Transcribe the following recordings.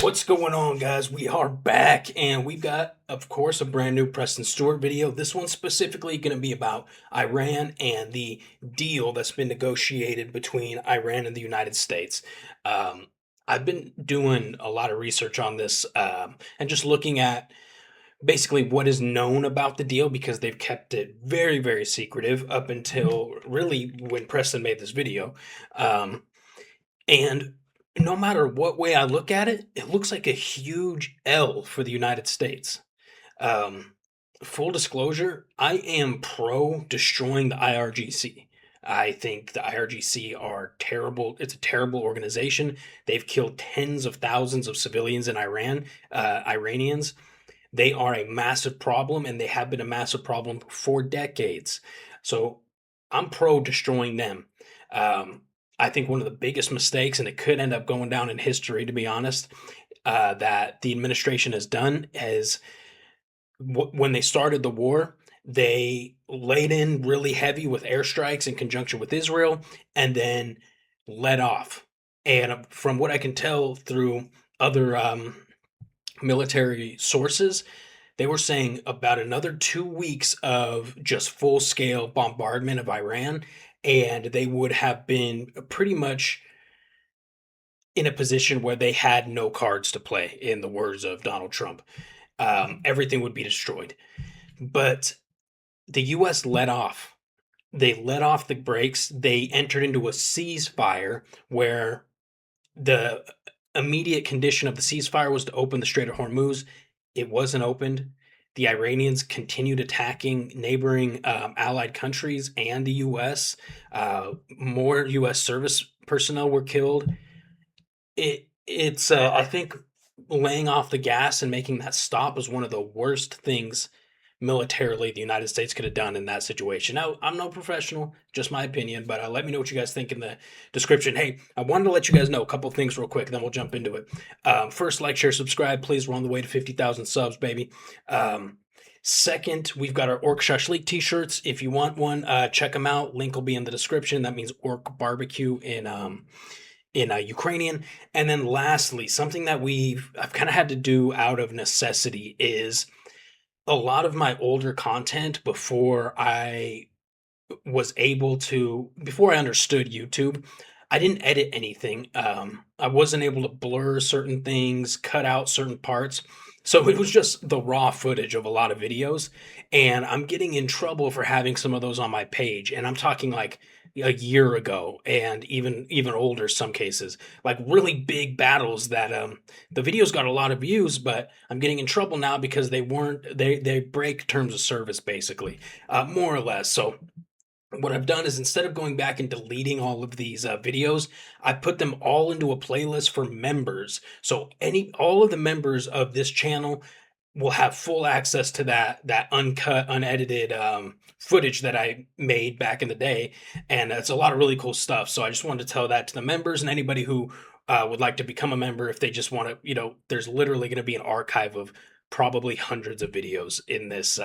What's going on, guys? We are back, and we've got, of course, a brand new Preston Stewart video. This one's specifically going to be about Iran and the deal that's been negotiated between Iran and the United States. Um, I've been doing a lot of research on this and just looking at basically what is known about the deal because they've kept it very, very secretive up until really when Preston made this video. Um, and no matter what way I look at it, it looks like a huge L for the United States. Um, Full disclosure, I am pro destroying the IRGC. I think the IRGC are terrible. It's a terrible organization. They've killed tens of thousands of civilians in Iran, Iranians. They are a massive problem, and they have been a massive problem for decades. So I'm pro destroying them. Um, I think one of the biggest mistakes, and it could end up going down in history, to be honest, that the administration has done is when they started the war, they laid in really heavy with airstrikes in conjunction with Israel and then let off. And from what I can tell through other military sources, they were saying about another 2 weeks of just full scale bombardment of Iran, and they would have been pretty much in a position where they had no cards to play, in the words of Donald Trump. Everything would be destroyed. But the U.S. let off. They let off the brakes. They entered into a ceasefire where the immediate condition of the ceasefire was to open the Strait of Hormuz. It wasn't opened. The Iranians continued attacking neighboring allied countries and the U.S. More U.S. service personnel were killed. It's I think laying off the gas and making that stop was one of the worst things militarily the United States could have done in that situation. Now, I'm no professional, just my opinion, but let me know what you guys think in the description. Hey, I wanted to let you guys know a couple things real quick, then we'll jump into it. First, like, share, subscribe, please. We're on the way to 50,000 subs, baby. Second, we've got our ORC SHASHLIK t-shirts. If you want one, check them out. Link will be in the description. That means ORC barbecue in Ukrainian. And then lastly, something that I've kind of had to do out of necessity is a lot of my older content before I understood YouTube, I didn't edit anything. I wasn't able to blur certain things, cut out certain parts. So it was just the raw footage of a lot of videos. And I'm getting in trouble for having some of those on my page. And I'm talking like a year ago and even older some cases, like really big battles that the videos got a lot of views, but I'm getting in trouble now because they break terms of service basically, more or less. So what I've done is instead of going back and deleting all of these videos, I put them all into a playlist for members. So all of the members of this channel will have full access to that uncut, unedited footage that I made back in the day, and it's a lot of really cool stuff. So I just wanted to tell that to the members and anybody who would like to become a member if they just want to. There's literally going to be an archive of probably hundreds of videos in this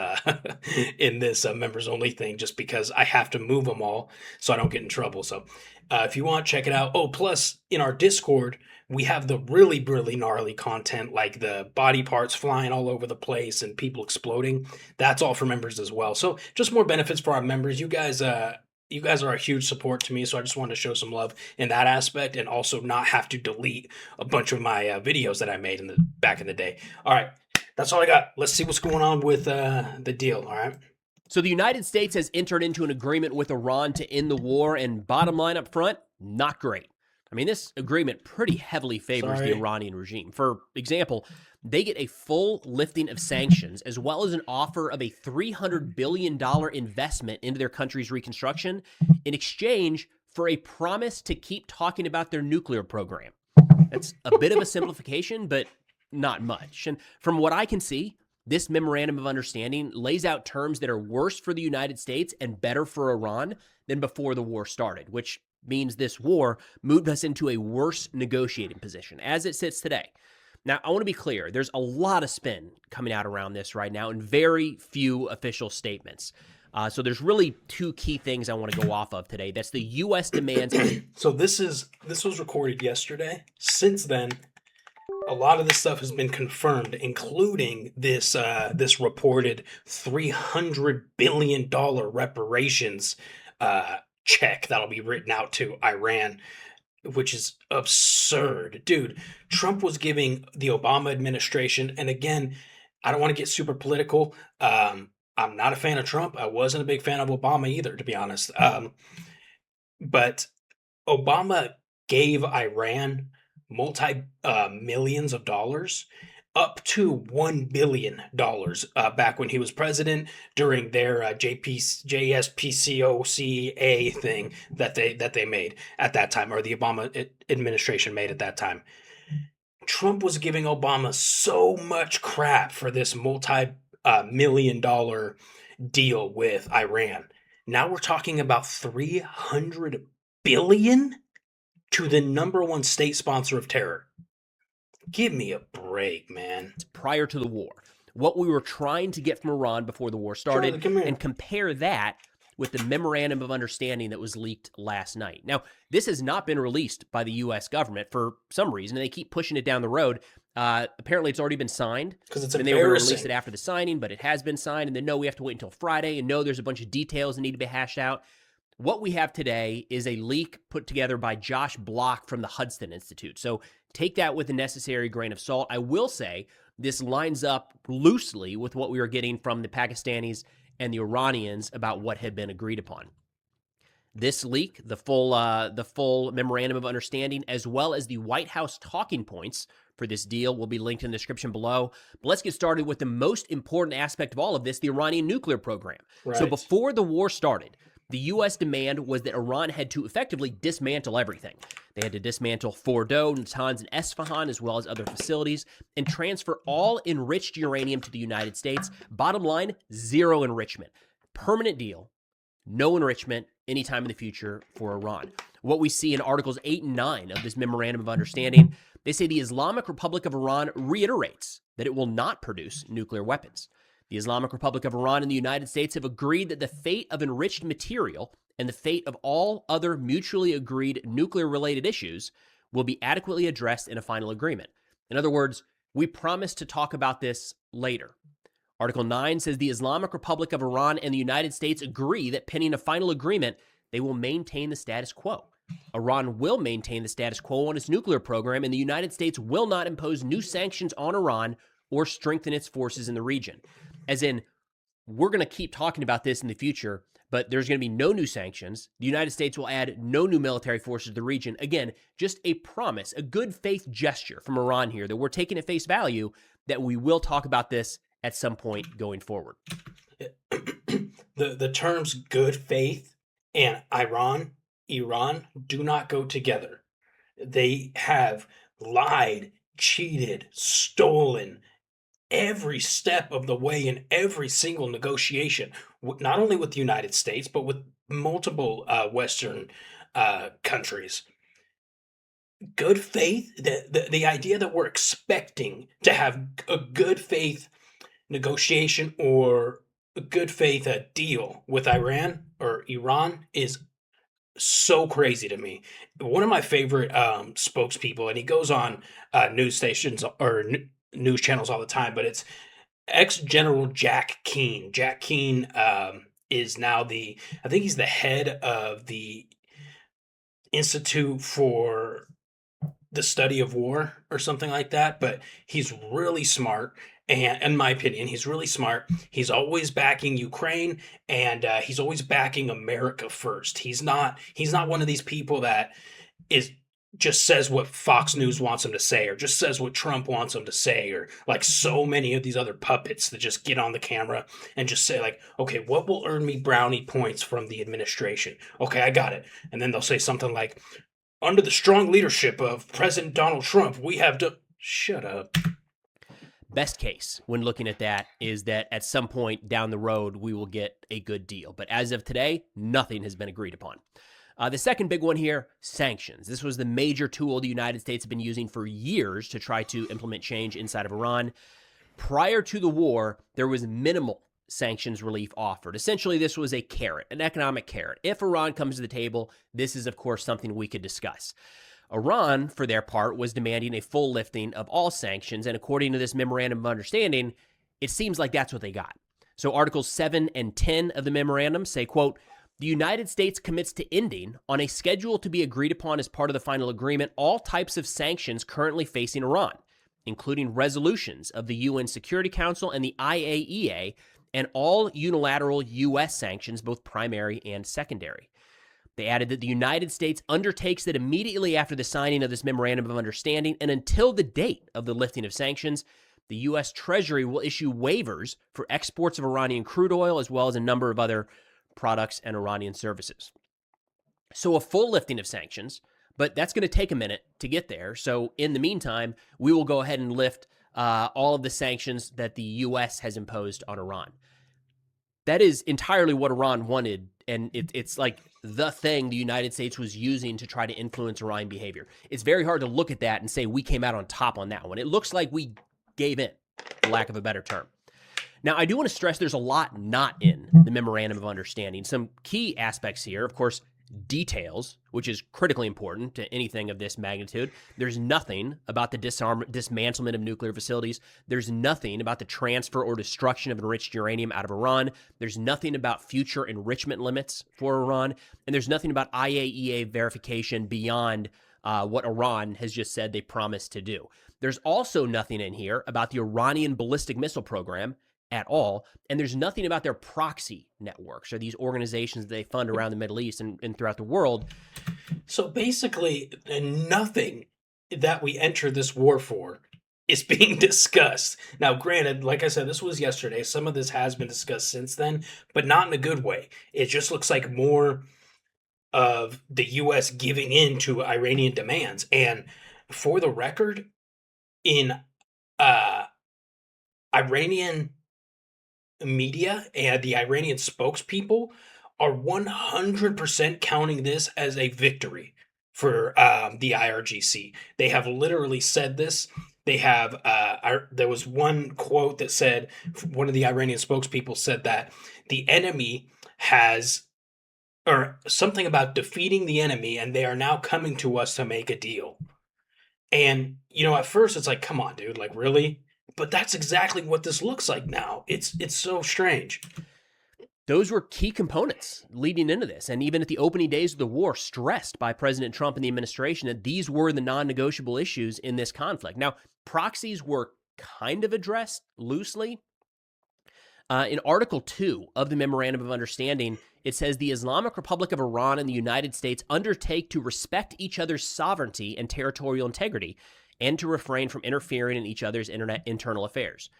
in this members only thing, just because I have to move them all so I don't get in trouble. So if you want, check it out. Oh, plus in our Discord, we have the really, really gnarly content, like the body parts flying all over the place and people exploding. That's all for members as well. So just more benefits for our members. You guys are a huge support to me, so I just wanted to show some love in that aspect, and also not have to delete a bunch of my videos that I made back in the day. All right, that's all I got. Let's see what's going on with the deal. All right. So the United States has entered into an agreement with Iran to end the war, and bottom line up front, not great. I mean, this agreement pretty heavily favors the Iranian regime. For example, they get a full lifting of sanctions, as well as an offer of a $300 billion investment into their country's reconstruction in exchange for a promise to keep talking about their nuclear program. That's a bit of a simplification, but not much. And from what I can see, this memorandum of understanding lays out terms that are worse for the United States and better for Iran than before the war started, which means this war moved us into a worse negotiating position as it sits today. Now, I want to be clear. There's a lot of spin coming out around this right now and very few official statements. So there's really two key things I want to go off of today. That's the U.S. demands. So this was recorded yesterday. Since then, a lot of this stuff has been confirmed, including this reported $300 billion reparations check that'll be written out to Iran, which is absurd. Dude, Trump was giving the Obama administration, and again, I don't want to get super political. I'm not a fan of Trump. I wasn't a big fan of Obama either, to be honest. But Obama gave Iran multi millions of dollars, up to $1 billion back when he was president during their JSPCOCA thing that they made at that time, or the Obama administration made at that time. Trump was giving Obama so much crap for this multi-million-dollar deal with Iran. Now we're talking about $300 billion to the number one state sponsor of terror. Give me a break, man. Prior to the war, what we were trying to get from Iran before the war started, Charlie, and compare that with the memorandum of understanding that was leaked last night. Now, this has not been released by the U.S. government for some reason, and they keep pushing it down the road. Apparently, it's already been signed. Because it's and they were going to embarrassing. release it after the signing, but it has been signed, and then no, we have to wait until Friday, and no, there's a bunch of details that need to be hashed out. What we have today is a leak put together by Josh Block from the Hudson Institute. So take that with a necessary grain of salt. I will say this lines up loosely with what we were getting from the Pakistanis and the Iranians about what had been agreed upon. This leak, the full memorandum of understanding, as well as the White House talking points for this deal, will be linked in the description below. But let's get started with the most important aspect of all of this, the Iranian nuclear program. Right. So before the war started, the U.S. demand was that Iran had to effectively dismantle everything. They had to dismantle Fordow, Natanz, and Esfahan, as well as other facilities, and transfer all enriched uranium to the United States. Bottom line, zero enrichment. Permanent deal, no enrichment anytime in the future for Iran. What we see in Articles 8 and 9 of this Memorandum of Understanding, they say the Islamic Republic of Iran reiterates that it will not produce nuclear weapons. The Islamic Republic of Iran and the United States have agreed that the fate of enriched material and the fate of all other mutually agreed nuclear-related issues will be adequately addressed in a final agreement. In other words, we promise to talk about this later. Article 9 says the Islamic Republic of Iran and the United States agree that pending a final agreement, they will maintain the status quo. Iran will maintain the status quo on its nuclear program, and the United States will not impose new sanctions on Iran or strengthen its forces in the region. As in, we're going to keep talking about this in the future, but there's going to be no new sanctions. The United States will add no new military forces to the region. Again, just a promise, a good faith gesture from Iran here that we're taking at face value that we will talk about this at some point going forward. The terms good faith and Iran do not go together. They have lied, cheated, stolen every step of the way in every single negotiation, not only with the United States, but with multiple Western countries. Good faith, the idea that we're expecting to have a good faith negotiation or a good faith deal with Iran or Iran is so crazy to me. One of my favorite spokespeople, and he goes on news stations or news channels all the time, but it's ex-General Jack Keane. Jack Keane is now I think he's the head of the Institute for the Study of War or something like that, but he's really smart. And in my opinion, he's really smart. He's always backing Ukraine, and he's always backing America first. He's not one of these people that just says what Fox News wants him to say, or just says what Trump wants him to say, or like so many of these other puppets that just get on the camera and just say like, okay, what will earn me brownie points from the administration? Okay, I got it. And then they'll say something like, under the strong leadership of President Donald Trump, we have to... Shut up. Best case when looking at that is that at some point down the road, we will get a good deal. But as of today, nothing has been agreed upon. The second big one here, sanctions. This was the major tool the United States have been using for years to try to implement change inside of Iran. Prior to the war, there was minimal sanctions relief offered. Essentially, this was a carrot, an economic carrot. If Iran comes to the table, this is, of course, something we could discuss. Iran, for their part, was demanding a full lifting of all sanctions, and according to this memorandum of understanding, it seems like that's what they got. So Articles 7 and 10 of the memorandum say, quote, the United States commits to ending, on a schedule to be agreed upon as part of the final agreement, all types of sanctions currently facing Iran, including resolutions of the UN Security Council and the IAEA, and all unilateral U.S. sanctions, both primary and secondary. They added that the United States undertakes that immediately after the signing of this memorandum of understanding and until the date of the lifting of sanctions, the U.S. Treasury will issue waivers for exports of Iranian crude oil as well as a number of other products and Iranian services. So a full lifting of sanctions, but that's going to take a minute to get there. So in the meantime, we will go ahead and lift all of the sanctions that the U.S. has imposed on Iran. That is entirely what Iran wanted, and it's like the thing the United States was using to try to influence Iranian behavior. It's very hard to look at that and say we came out on top on that one. It looks like we gave in, for lack of a better term. Now, I do want to stress there's a lot not in the Memorandum of Understanding. Some key aspects here, of course, details, which is critically important to anything of this magnitude. There's nothing about the dismantlement of nuclear facilities. There's nothing about the transfer or destruction of enriched uranium out of Iran. There's nothing about future enrichment limits for Iran. And there's nothing about IAEA verification beyond what Iran has just said they promised to do. There's also nothing in here about the Iranian ballistic missile program at all, and there's nothing about their proxy networks or these organizations that they fund around the Middle East and throughout the world. So basically, nothing that we enter this war for is being discussed. Now, granted, like I said, this was yesterday. Some of this has been discussed since then, but not in a good way. It just looks like more of the U.S. giving in to Iranian demands. And for the record, in Iranian media and the Iranian spokespeople are 100% counting this as a victory for the IRGC. They have literally said this. They have, there was one quote that said, one of the Iranian spokespeople said that the enemy has, or something about defeating the enemy, and they are now coming to us to make a deal. And, you know, at first it's like, come on, dude, like, really? But that's exactly what this looks like now. It's so strange. Those were key components leading into this. And even at the opening days of the war, stressed by President Trump and the administration that these were the non-negotiable issues in this conflict. Now, proxies were kind of addressed loosely. In Article 2 of the Memorandum of Understanding, it says the Islamic Republic of Iran and the United States undertake to respect each other's sovereignty and territorial integrity and to refrain from interfering in each other's internal affairs.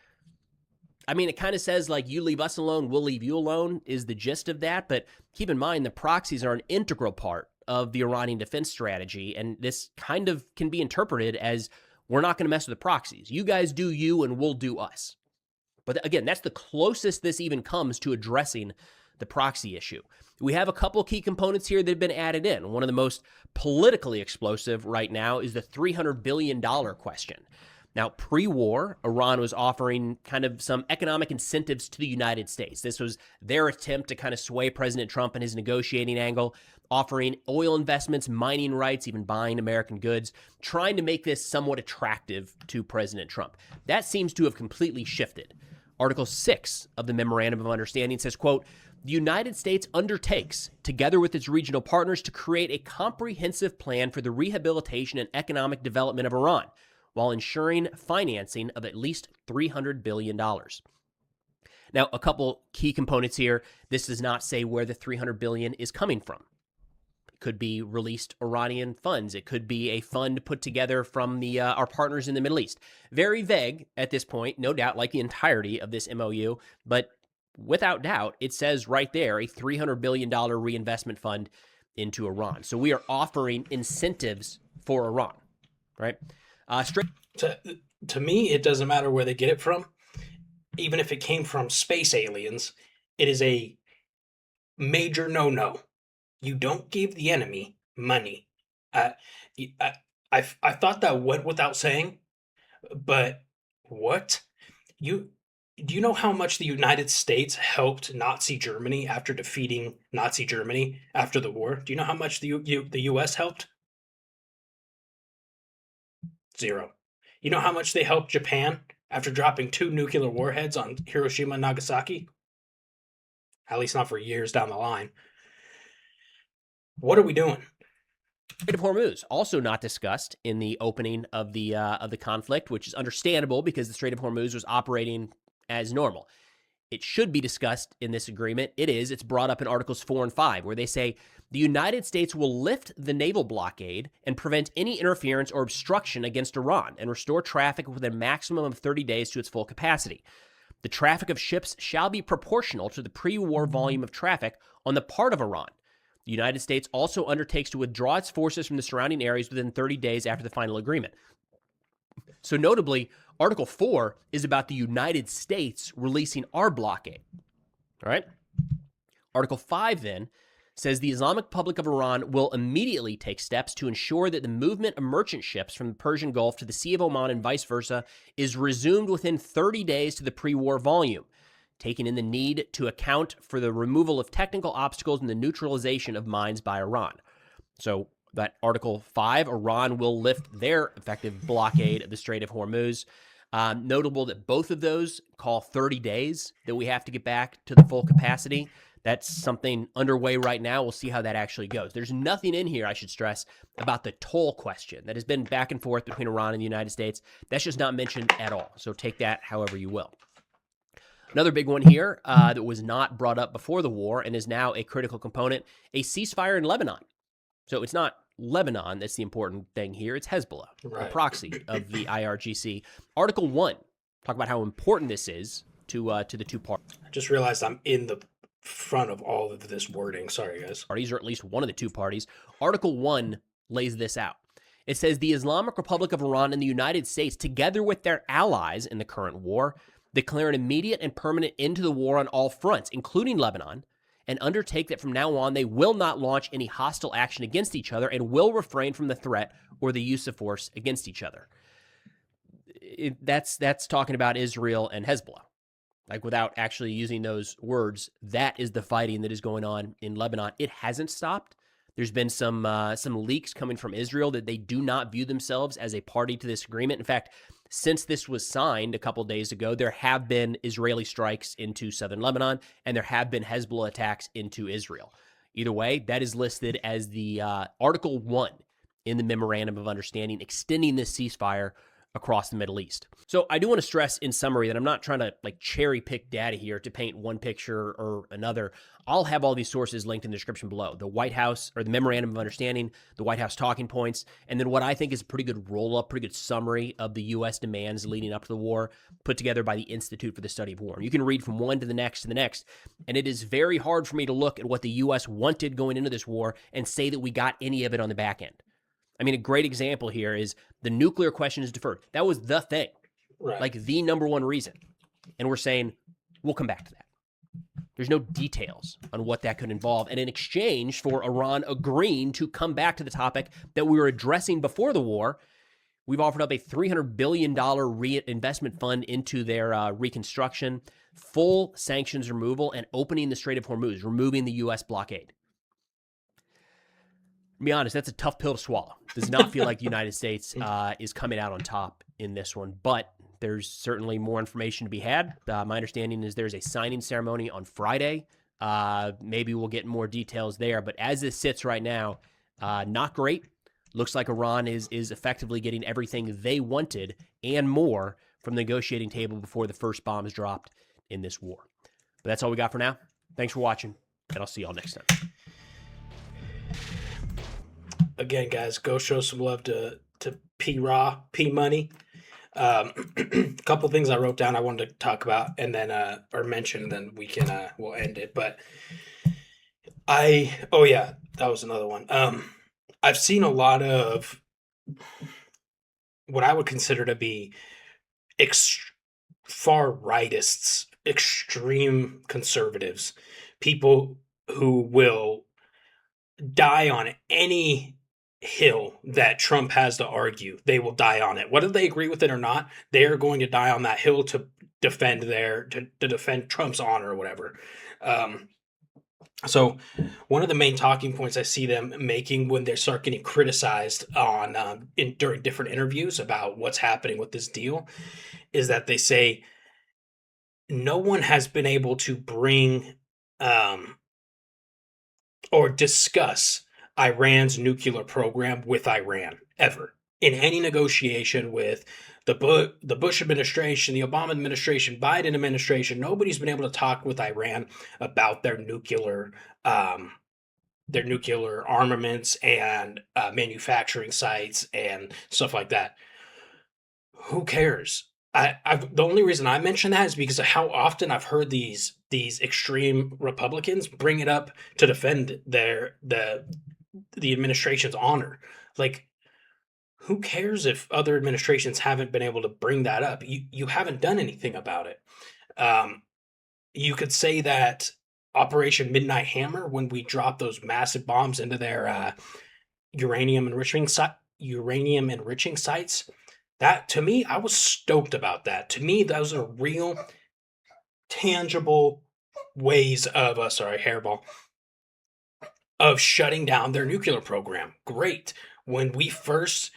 I mean, it kind of says, like, you leave us alone, we'll leave you alone, is the gist of that. But keep in mind, the proxies are an integral part of the Iranian defense strategy. And this kind of can be interpreted as, we're not going to mess with the proxies. You guys do you and we'll do us. But again, that's the closest this even comes to addressing the proxy issue. We have a couple key components here that have been added in. One of the most politically explosive right now is the $300 billion question. Now, pre-war, Iran was offering kind of some economic incentives to the United States. This was their attempt to kind of sway President Trump and his negotiating angle, offering oil investments, mining rights, even buying American goods, trying to make this somewhat attractive to President Trump. That seems to have completely shifted. Article 6 of the Memorandum of Understanding says, quote, the United States undertakes, together with its regional partners, to create a comprehensive plan for the rehabilitation and economic development of Iran, while ensuring financing of at least $300 billion. Now, a couple key components here. This does not say where the $300 billion is coming from. It could be released Iranian funds. It could be a fund put together from our partners in the Middle East. Very vague at this point, no doubt, like the entirety of this MOU, but without doubt, it says right there a $300 billion reinvestment fund into Iran. So we are offering incentives for Iran, right? To me, it doesn't matter where they get it from. Even if it came from space aliens, it is a major no-no. You don't give the enemy money. I thought that went without saying, but what? Do you know how much the United States helped Nazi Germany after defeating Nazi Germany after the war? Do you know how much the U.S. helped? Zero. You know how much they helped Japan after dropping 2 nuclear warheads on Hiroshima and Nagasaki? At least not for years down the line. What are we doing? Strait of Hormuz, also not discussed in the opening of the conflict, which is understandable because the Strait of Hormuz was operating as normal. It should be discussed in this agreement. It is. It's brought up in Articles 4 and 5, where they say the United States will lift the naval blockade and prevent any interference or obstruction against Iran and restore traffic within a maximum of 30 days to its full capacity. The traffic of ships shall be proportional to the pre-war volume of traffic on the part of Iran. The United States also undertakes to withdraw its forces from the surrounding areas within 30 days after the final agreement. So notably, Article 4 is about the United States releasing our blockade. All right? Article 5 then says the Islamic Republic of Iran will immediately take steps to ensure that the movement of merchant ships from the Persian Gulf to the Sea of Oman and vice versa is resumed within 30 days to the pre-war volume, taking in the need to account for the removal of technical obstacles and the neutralization of mines by Iran. So that Article 5, Iran will lift their effective blockade of the Strait of Hormuz. Notable that both of those call 30 days that we have to get back to the full capacity. That's something underway right now. We'll see how that actually goes. There's nothing in here, I should stress, about the toll question that has been back and forth between Iran and the United States. That's just not mentioned at all. So take that however you will. Another big one here that was not brought up before the war and is now a critical component, a ceasefire in Lebanon. So it's not Lebanon that's the important thing here. It's Hezbollah, Right. a proxy of the IRGC. Article 1, talk about how important this is to the two parties. I just realized I'm in the front of all of this wording. Sorry, guys. Parties, or at least one of the two parties. Article 1 lays this out. It says the Islamic Republic of Iran and the United States, together with their allies in the current war, declare an immediate and permanent end to the war on all fronts, including Lebanon, and undertake that from now on they will not launch any hostile action against each other and will refrain from the threat or the use of force against each other. That's talking about Israel and Hezbollah. Like, without actually using those words, that is the fighting that is going on in Lebanon. It hasn't stopped. There's been some leaks coming from Israel that they do not view themselves as a party to this agreement. In fact, since this was signed a couple days ago, there have been Israeli strikes into southern Lebanon, and there have been Hezbollah attacks into Israel. Either way, that is listed as the Article 1 in the Memorandum of Understanding, extending this ceasefire across the Middle East. So I do want to stress in summary that I'm not trying to cherry pick data here to paint one picture or another. I'll have all these sources linked in the description below. The White House, or the Memorandum of Understanding, the White House talking points, and then what I think is a pretty good roll-up, pretty good summary of the U.S. demands leading up to the war, put together by the Institute for the Study of War. And you can read from one to the next, and it is very hard for me to look at what the U.S. wanted going into this war and say that we got any of it on the back end. I mean, a great example here is the nuclear question is deferred. That was the thing, Right. like the number one reason. And we're saying, we'll come back to that. There's no details on what that could involve. And in exchange for Iran agreeing to come back to the topic that we were addressing before the war, we've offered up a $300 billion reinvestment fund into their reconstruction, full sanctions removal, and opening the Strait of Hormuz, removing the U.S. blockade. To be honest, that's a tough pill to swallow. Does not feel like the United States is coming out on top in this one, but there's certainly more information to be had. My understanding is there's a signing ceremony on Friday. Maybe we'll get more details there, but as this sits right now, not great. Looks like Iran is effectively getting everything they wanted and more from the negotiating table before the first bombs dropped in this war. But that's all we got for now. Thanks for watching, and I'll see y'all next time. Again, guys, go show some love to P Money. A couple things I wrote down I wanted to talk about and then or mention, then we can we'll end it. But that was another one. I've seen a lot of what I would consider to be far rightists, extreme conservatives, people who will die on any hill that Trump has to argue. They will die on it. Whether they agree with it or not, they are going to die on that hill to defend to defend Trump's honor or whatever. So, one of the main talking points I see them making when they start getting criticized on during different interviews about what's happening with this deal is that they say no one has been able to bring um, or discuss Iran's nuclear program with Iran ever in any negotiation with the Bush administration, the Obama administration, Biden administration. Nobody's been able to talk with Iran about um, their nuclear armaments and manufacturing sites and stuff like that. Who cares? The only reason I mention that is because of how often I've heard these extreme Republicans bring it up to defend the administration's honor. Like, who cares if other administrations haven't been able to bring that up? You haven't done anything about it. Um, you could say that Operation Midnight Hammer, when we dropped those massive bombs into their uranium enriching uranium enriching sites, that to me, I was stoked about that. To me, those are real, tangible ways of sorry, hairball, of shutting down their nuclear program. Great. When we first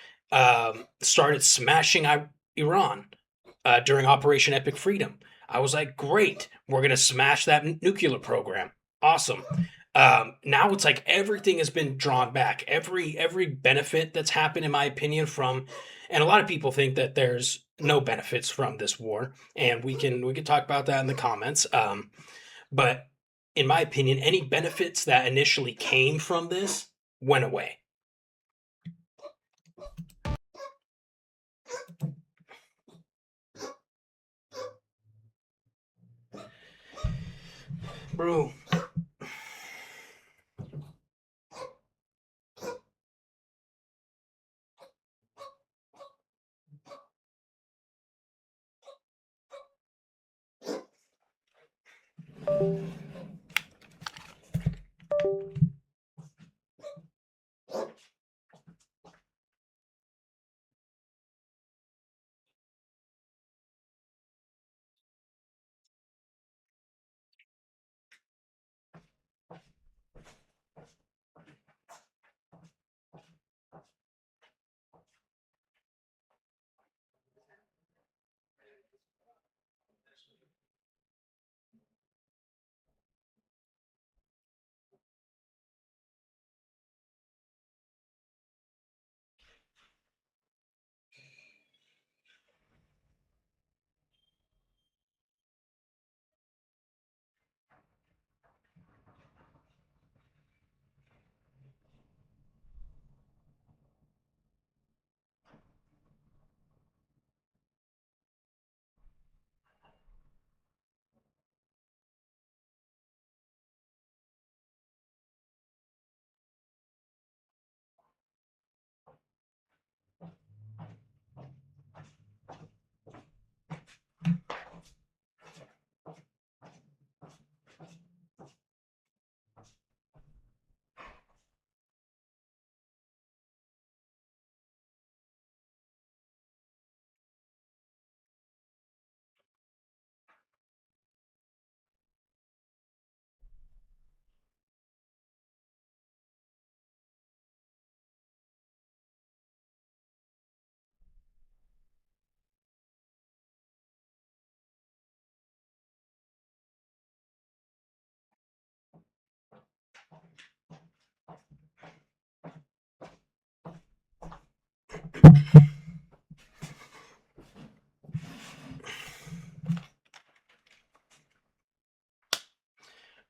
started smashing Iran during Operation Epic Freedom, I was like, great, we're going to smash that nuclear program. Awesome. Now it's like everything has been drawn back. Every benefit that's happened, in my opinion, from, and a lot of people think that there's no benefits from this war, and we can talk about that in the comments. But in my opinion, any benefits that initially came from this went away. Bro,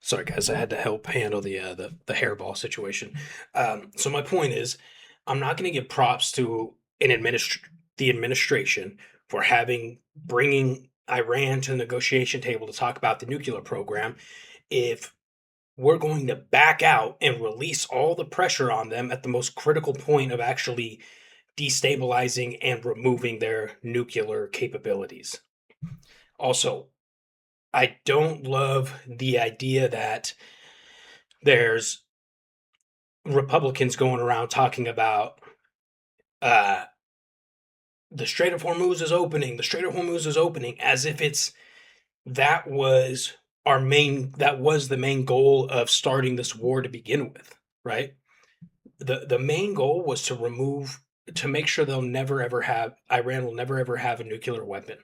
sorry guys, I had to help handle the hairball situation. So my point is, I'm not going to give props to the administration for having bringing Iran to the negotiation table to talk about the nuclear program if we're going to back out and release all the pressure on them at the most critical point of actually destabilizing and removing their nuclear capabilities. Also, I don't love the idea that there's Republicans going around talking about uh, the Strait of Hormuz is opening, the Strait of Hormuz is opening, as if that was that was the main goal of starting this war to begin with, right? The main goal was to make sure Iran will never ever have a nuclear weapon.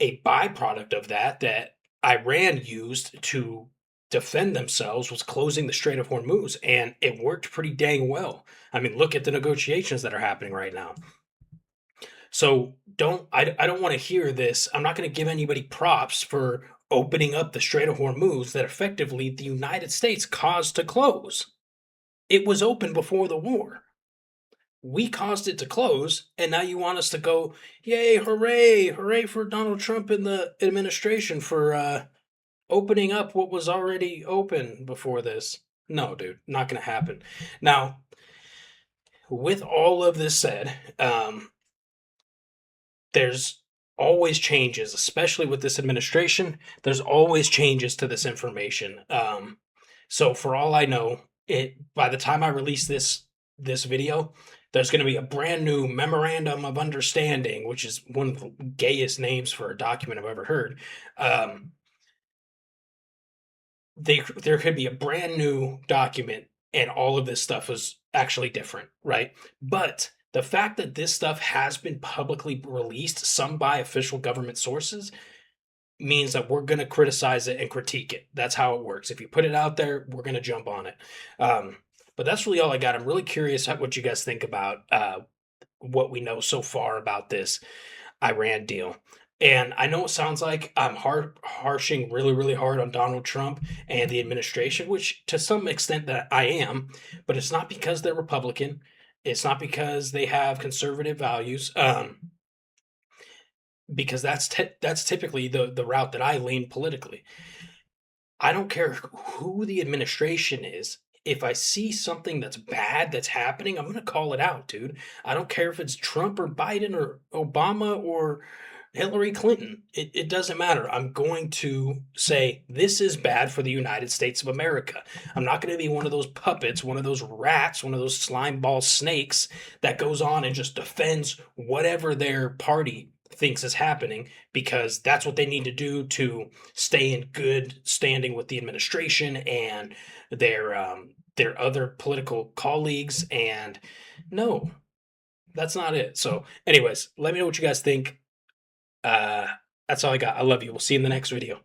A byproduct of that Iran used to defend themselves was closing the Strait of Hormuz, and it worked pretty dang well. I mean, look at the negotiations that are happening right now. So I don't want to hear this. I'm not going to give anybody props for opening up the Strait of Hormuz that effectively the United States caused to close. It was open before the war. We caused it to close, and now you want us to go, yay, hooray, hooray for Donald Trump and the administration for opening up what was already open before this. No, dude, not going to happen. Now, with all of this said, there's always changes, especially with this administration. There's always changes to this information. So for all I know, by the time I release this video, there's going to be a brand new memorandum of understanding, which is one of the gayest names for a document I've ever heard. There could be a brand new document, and all of this stuff is actually different, right? But the fact that this stuff has been publicly released, some by official government sources, means that we're going to criticize it and critique it. That's how it works. If you put it out there, we're going to jump on it. But that's really all I got. I'm really curious what you guys think about what we know so far about this Iran deal. And I know it sounds like I'm harshing really, really hard on Donald Trump and the administration, which to some extent that I am, but it's not because they're Republican. It's not because they have conservative values, because that's typically the route that I lean politically. I don't care who the administration is. If I see something that's bad that's happening, I'm going to call it out, dude. I don't care if it's Trump or Biden or Obama or Hillary Clinton. It doesn't matter. I'm going to say this is bad for the United States of America. I'm not going to be one of those puppets, one of those rats, one of those slime ball snakes that goes on and just defends whatever their party thinks is happening, because that's what they need to do to stay in good standing with the administration and their other political colleagues. And no, that's not it. So anyways, let me know what you guys think. That's all I got. I love you. We'll see you in the next video.